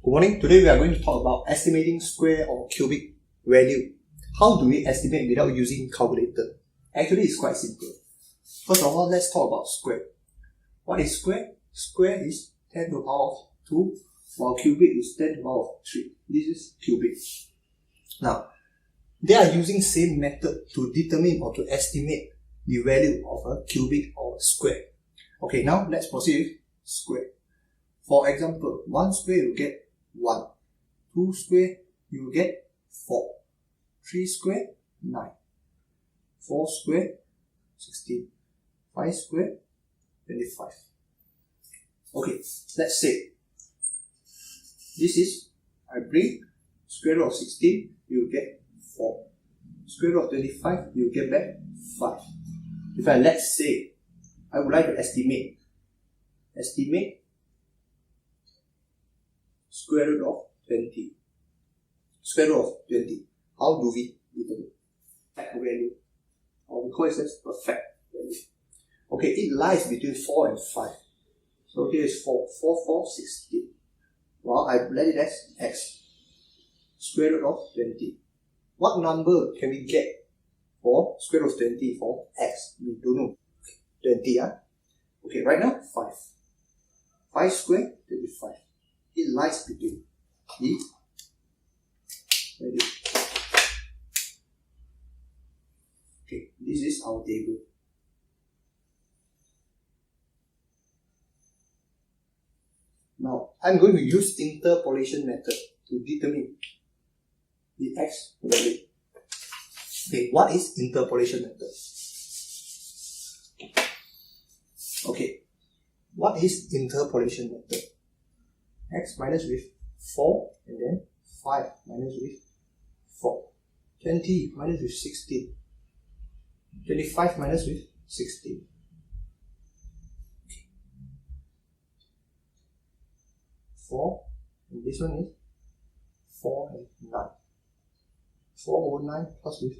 Good morning. Today we are going to talk about estimating square or cubic value. How do we estimate without using calculator? Actually, it's quite simple. First of all, let's talk about square. What is square? Square is 10 to the power of 2, while cubic is 10 to the power of 3. This is cubic. Now, they are using same method to determine or to estimate the value of a cubic or a square. Okay, now let's proceed with square. For example, 1 square you get 1, 2 square you get 4, 3 square 9, 4 square 16, 5 square 25. Okay, let's say this is, I bring square root of 16, you get 4. Square root of 25, you get back 5. If let's say I would like to estimate square root of 20. Square root of 20. How do we determine perfect value? Or we call it as perfect value. Okay, it lies between 4 and 5. So here is 4. 4, 4, 16. Well, I let it as x. Square root of 20. What number can we get for square root of 20 for x? We don't know. 20, Okay, right now, 5. 5 square, 25. It lies between the value. Okay, this is our table. Now, I'm going to use interpolation method to determine the x value. Okay, what is interpolation method? Okay, what is interpolation method? X minus with 4 and then 5 minus with 4. 20 minus with 16. 25 minus with 16. Okay. 4 and this one is 4 and 9. 4 over 9 plus with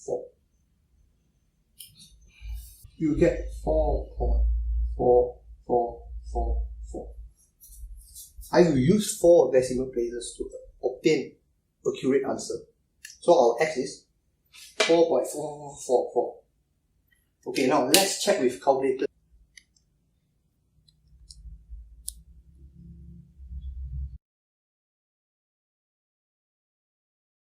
4. You get 4.4444. I will use 4 decimal places to obtain accurate answer. So our x is 4.444. Okay, now let's check with calculator.